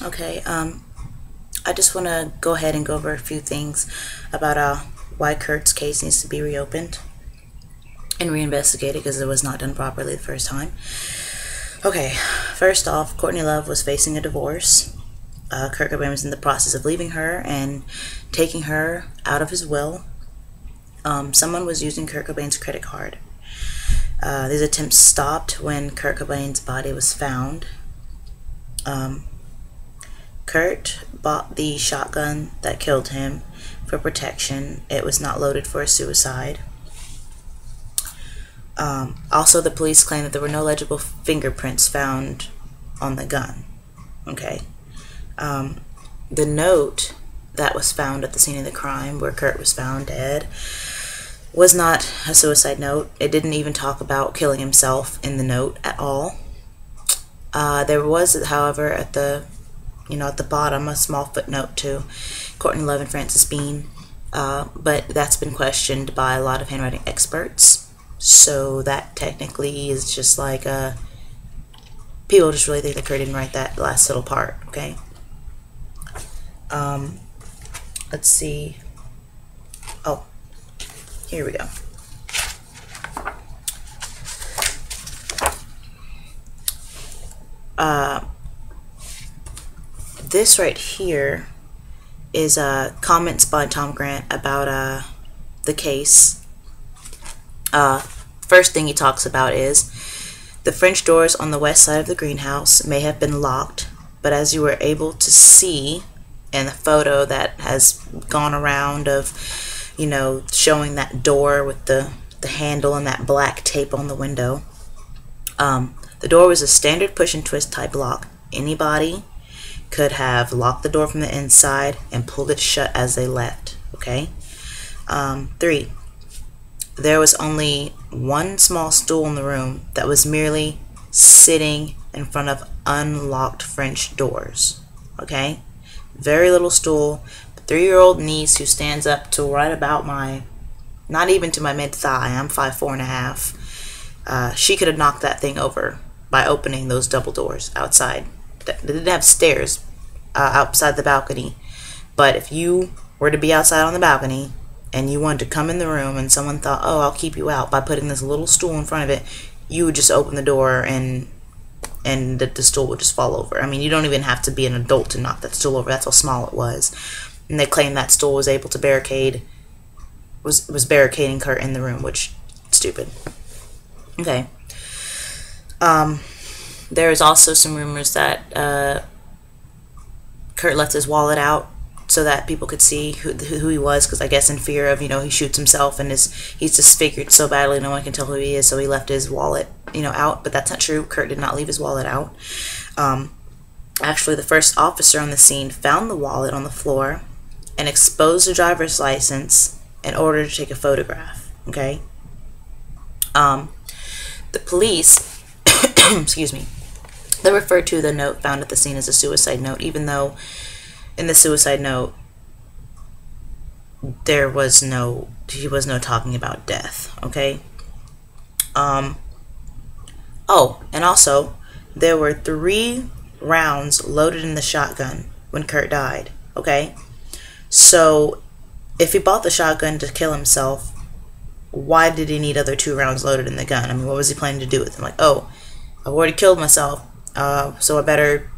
Okay, I just want to go ahead and go over a few things about why Kurt's case needs to be reopened and reinvestigated because it was not done properly the first time. Okay, first off, Courtney Love was facing a divorce. Kurt Cobain was in the process of leaving her and taking her out of his will. Someone was using Kurt Cobain's credit card. These attempts stopped when Kurt Cobain's body was found. Kurt bought the shotgun that killed him for protection. It was not loaded for a suicide. Also, the police claim that there were no legible fingerprints found on the gun. Okay. The note that was found at the scene of the crime, where Kurt was found dead, was not a suicide note. It didn't even talk about killing himself in the note at all. There was, however, at the bottom, a small footnote to Courtney Love and Francis Bean, but that's been questioned by a lot of handwriting experts. So that technically is just like people just really think that Kurt didn't write that last little part. Okay. Let's see. Oh, here we go. This right here is comments by Tom Grant about the case. First thing he talks about is the French doors on the west side of the greenhouse may have been locked, but as you were able to see in the photo that has gone around of, showing that door with the handle and that black tape on the window, the door was a standard push and twist type lock. Anybody could have locked the door from the inside and pulled it shut as they left. Okay. 3. There was only one small stool in the room that was merely sitting in front of unlocked French doors. Okay? Very little stool. 3-year-old niece who stands up to right about not even to my mid-thigh. I'm 5'4.5". She could have knocked that thing over by opening those double doors outside. They didn't have stairs outside the balcony. But if you were to be outside on the balcony and you wanted to come in the room and someone thought, oh, I'll keep you out by putting this little stool in front of it, you would just open the door and the stool would just fall over. I mean, you don't even have to be an adult to knock that stool over. That's how small it was. And they claim that stool was able to was barricading Kurt in the room, which, stupid. Okay. There is also some rumors that Kurt left his wallet out so that people could see who he was, because I guess in fear of, he shoots himself and he's disfigured so badly no one can tell who he is, so he left his wallet, out. But that's not true. Kurt did not leave his wallet out. Actually, the first officer on the scene found the wallet on the floor and exposed the driver's license in order to take a photograph. Okay. The police, excuse me, they referred to the note found at the scene as a suicide note, even though in the suicide note he was no talking about death. Okay. Oh, and also there were 3 rounds loaded in the shotgun when Kurt died. Okay. So if he bought the shotgun to kill himself, why did he need other 2 rounds loaded in the gun? I mean, what was he planning to do with them? Like, oh, I've already killed myself, so I better,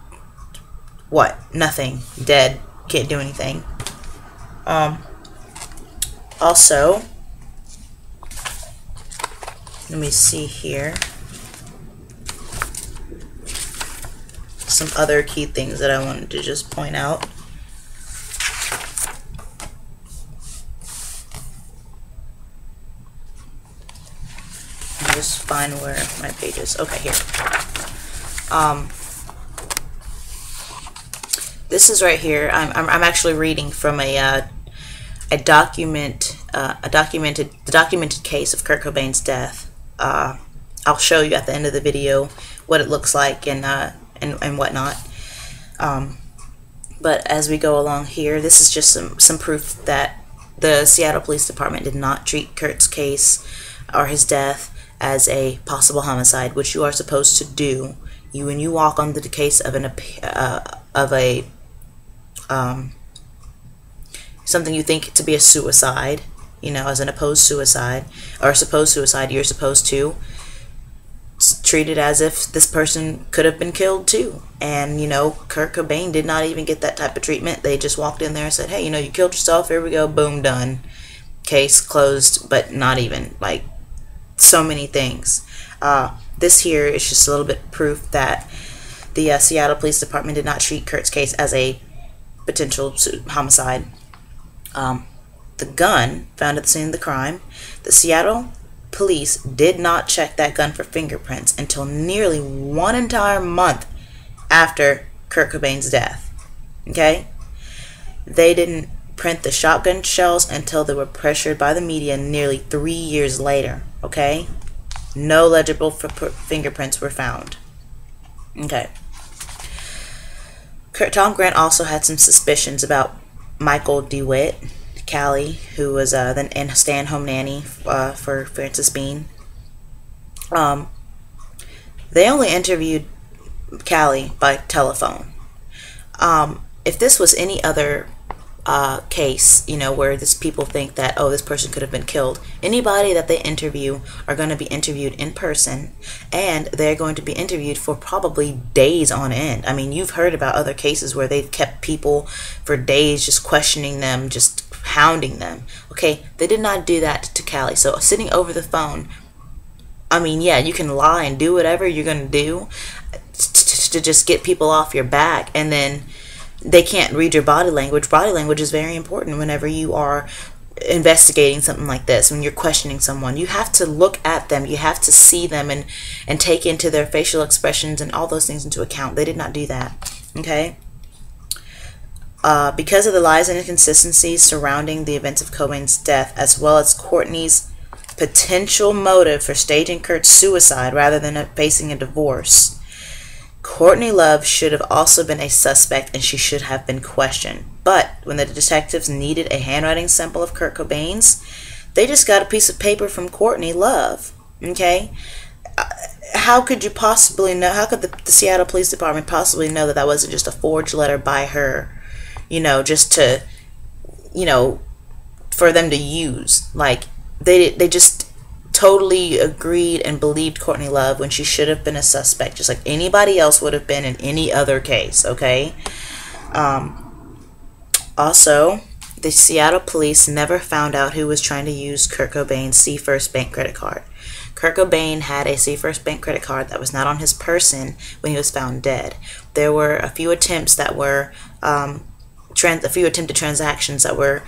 what? Nothing. Dead. Can't do anything. Also, let me see here. Some other key things that I wanted to just point out. Just find where my page is. Okay, here. This is right here. I'm actually reading from the documented case of Kurt Cobain's death. I'll show you at the end of the video what it looks like and whatnot. But as we go along here, this is just some proof that the Seattle Police Department did not treat Kurt's case or his death as a possible homicide, which you are supposed to do. When you walk onto the case of of a something you think to be a suicide, you know, as an opposed suicide or a supposed suicide, you're supposed to treat it as if this person could have been killed too. And you know, Kurt Cobain did not even get that type of treatment. They just walked in there and said, hey, you know, you killed yourself, here we go, boom, done, case closed. But not even, like, so many things. This here is just a little bit proof that the Seattle Police Department did not treat Kurt's case as a potential homicide. The gun found at the scene of the crime, the Seattle police did not check that gun for fingerprints until nearly 1 entire month after Kurt Cobain's death. Okay? They didn't print the shotgun shells until they were pressured by the media nearly 3 years later. Okay? No legible fingerprints were found. Okay. Tom Grant also had some suspicions about Michael DeWitt, Callie, who was the stay-at-home nanny for Frances Bean. They only interviewed Callie by telephone. If this was any other case, you know, where this people think that, oh, this person could have been killed, anybody that they interview are going to be interviewed in person, and they're going to be interviewed for probably days on end. I mean, you've heard about other cases where they've kept people for days just questioning them, just hounding them. Okay, they did not do that to Callie. So sitting over the phone, I mean, yeah, you can lie and do whatever you're going to do to just get people off your back, and then they can't read your body language. Body language is very important whenever you are investigating something like this. When you're questioning someone, you have to look at them, you have to see them, and take into their facial expressions and all those things into account. They did not do that. Okay? Because of the lies and inconsistencies surrounding the events of Cobain's death, as well as Courtney's potential motive for staging Kurt's suicide rather than facing a divorce, Courtney Love should have also been a suspect, and she should have been questioned. But when the detectives needed a handwriting sample of Kurt Cobain's, they just got a piece of paper from Courtney Love. Okay? How could you possibly know? How could the Seattle Police Department possibly know that that wasn't just a forged letter by her? You know, just to, you know, for them to use. Like, they just totally agreed and believed Courtney Love when she should have been a suspect, just like anybody else would have been in any other case. Okay. Also, the Seattle police never found out who was trying to use Kurt Cobain's C First Bank credit card. Kurt Cobain had a C First Bank credit card that was not on his person when he was found dead. There were a few attempts that were a few attempted transactions that were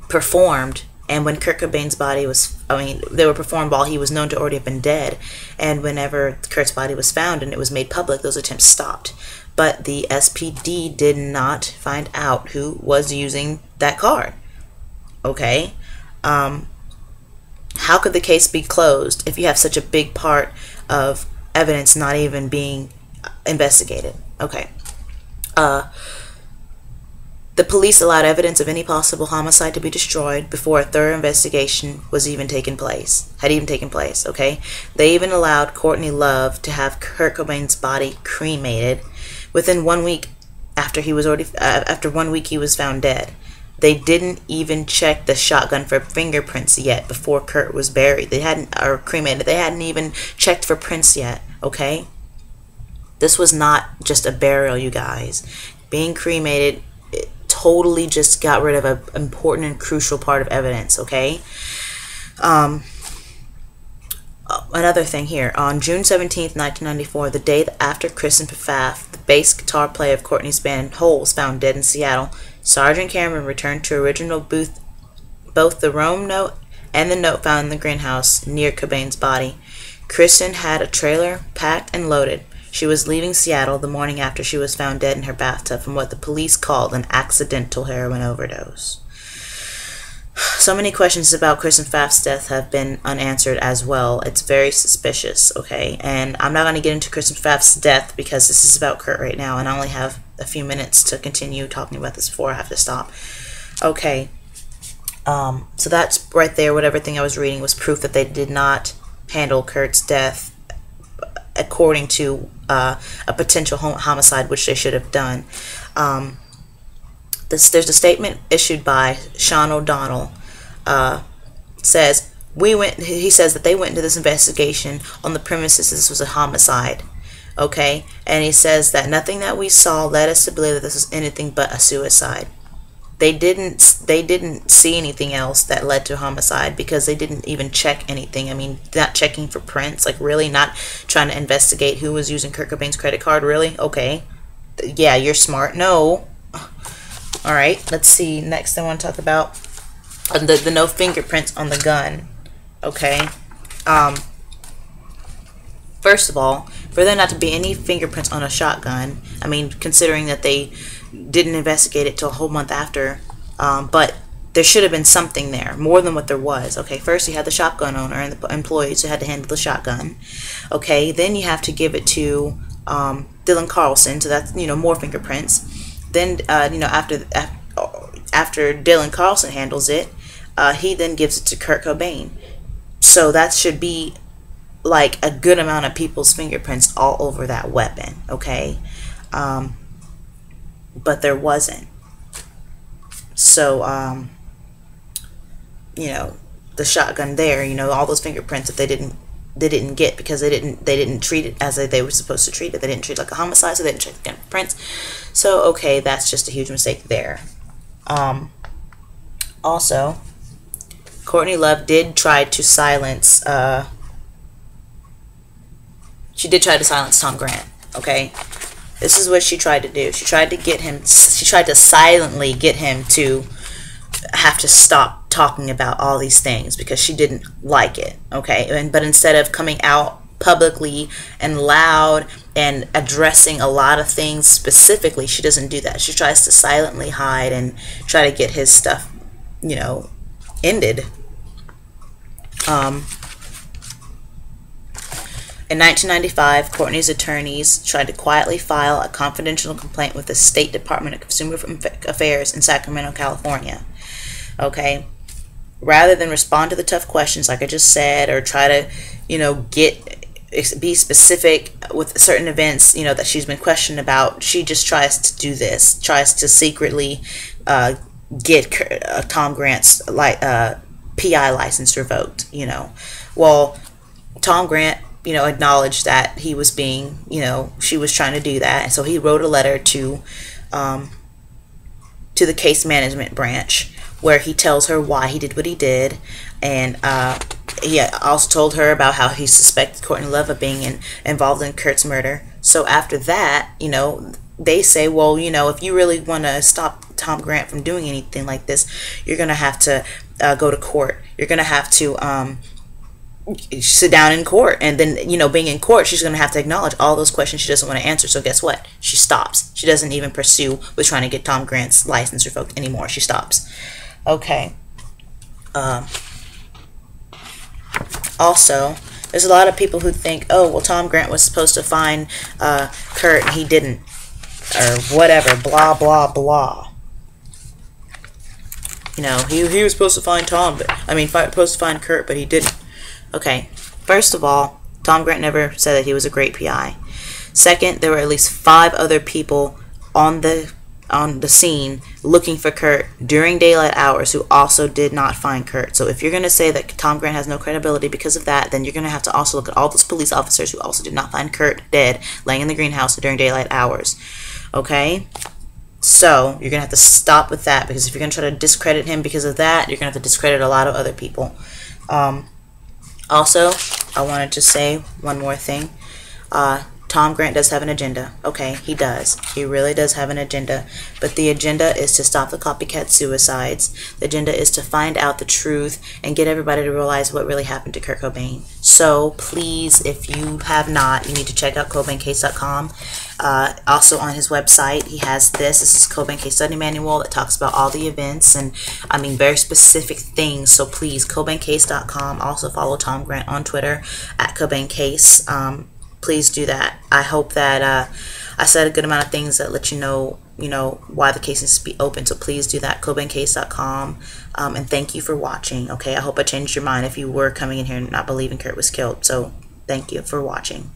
performed, and when Kurt Cobain's body was, they were performed while he was known to already have been dead, and whenever Kurt's body was found and it was made public, those attempts stopped. But the SPD did not find out who was using that card. Okay? How could the case be closed if you have such a big part of evidence not even being investigated? Okay. The police allowed evidence of any possible homicide to be destroyed before a thorough investigation had even taken place. Okay, they even allowed Courtney Love to have Kurt Cobain's body cremated within 1 week after he was after 1 week he was found dead. They didn't even check the shotgun for fingerprints yet before Kurt was buried. They hadn't even checked for prints yet. Okay. This was not just a burial, you guys. Being cremated, it totally just got rid of an important and crucial part of evidence, okay? Another thing here. On June 17th, 1994, the day after Kristen Pfaff, the bass guitar player of Courtney's band Hole, was found dead in Seattle, Sergeant Cameron returned to original both the Rome note and the note found in the greenhouse near Cobain's body. Kristen had a trailer packed and loaded. She was leaving Seattle the morning after she was found dead in her bathtub from what the police called an accidental heroin overdose. So many questions about Kristen Pfaff's death have been unanswered as well. It's very suspicious, okay? And I'm not going to get into Kristen Pfaff's death because this is about Kurt right now, and I only have a few minutes to continue talking about this before I have to stop. Okay. So that's right there. What everything I was reading was proof that they did not handle Kurt's death according to a potential homicide, which they should have done. There's a statement issued by Sean O'Donnell. Says he says that they went into this investigation on the premises this was a homicide. Okay, and he says that nothing that we saw led us to believe that this was anything but a suicide. They didn't see anything else that led to homicide because they didn't even check anything. I mean, not checking for prints, like really not trying to investigate who was using Kurt Cobain's credit card. Really? Okay. Yeah, you're smart. No. All right. Let's see. Next, I want to talk about the no fingerprints on the gun. Okay. First of all, for there not to be any fingerprints on a shotgun, I mean, considering that they didn't investigate it till a whole month after, but there should have been something there, more than what there was. Okay, first you had the shotgun owner and the employees who had to handle the shotgun. Okay, then you have to give it to Dylan Carlson, so that's, more fingerprints. Then, after Dylan Carlson handles it, he then gives it to Kurt Cobain. So that should be like a good amount of people's fingerprints all over that weapon, okay? But there wasn't. So, the shotgun there, all those fingerprints that they didn't get because they didn't treat it as they were supposed to treat it. They didn't treat it like a homicide, so they didn't check the fingerprints. So, okay, that's just a huge mistake there. Also, Courtney Love did try to silence Tom Grant, okay? This is what she tried to do. She tried to silently get him to have to stop talking about all these things because she didn't like it, okay? But instead of coming out publicly and loud and addressing a lot of things specifically, she doesn't do that. She tries to silently hide and try to get his stuff, ended. In 1995, Courtney's attorneys tried to quietly file a confidential complaint with the State Department of Consumer Affairs in Sacramento, California. Okay? Rather than respond to the tough questions like I just said, or try to, be specific with certain events, that she's been questioned about, she just tries to do this, tries to secretly get Tom Grant's PI license revoked, Well, Tom Grant, acknowledged that he was being, she was trying to do that. And so he wrote a letter to the case management branch where he tells her why he did what he did. And he also told her about how he suspected Courtney Love of being involved in Kurt's murder. So after that, they say, well, if you really want to stop Tom Grant from doing anything like this, you're going to have to go to court. You're going to have to sit down in court, and then being in court, she's going to have to acknowledge all those questions she doesn't want to answer. So guess what? She stops. She doesn't even pursue with trying to get Tom Grant's license revoked anymore. She stops. Okay. Also, there's a lot of people who think, oh, well, Tom Grant was supposed to find Kurt and he didn't, or whatever, blah blah blah. He was supposed to find supposed to find Kurt, but he didn't. Okay, first of all, Tom Grant never said that he was a great PI. Second, there were at least 5 other people on the scene looking for Kurt during daylight hours who also did not find Kurt. So if you're going to say that Tom Grant has no credibility because of that, then you're going to have to also look at all those police officers who also did not find Kurt dead laying in the greenhouse during daylight hours. Okay? So you're going to have to stop with that, because if you're going to try to discredit him because of that, you're going to have to discredit a lot of other people. Also, I wanted to say one more thing. Tom Grant does have an agenda. Okay, he does. He really does have an agenda. But the agenda is to stop the copycat suicides. The agenda is to find out the truth and get everybody to realize what really happened to Kurt Cobain. So please, if you have not, you need to check out CobainCase.com. Also on his website, he has this. This is Cobain Case Study Manual that talks about all the events and, very specific things. So please, CobainCase.com. Also follow Tom Grant on Twitter at CobainCase. Please do that. I hope that I said a good amount of things that let you know why the case needs to be open. So please do that. CobainCase.com. And thank you for watching. Okay, I hope I changed your mind if you were coming in here and not believing Kurt was killed. So thank you for watching.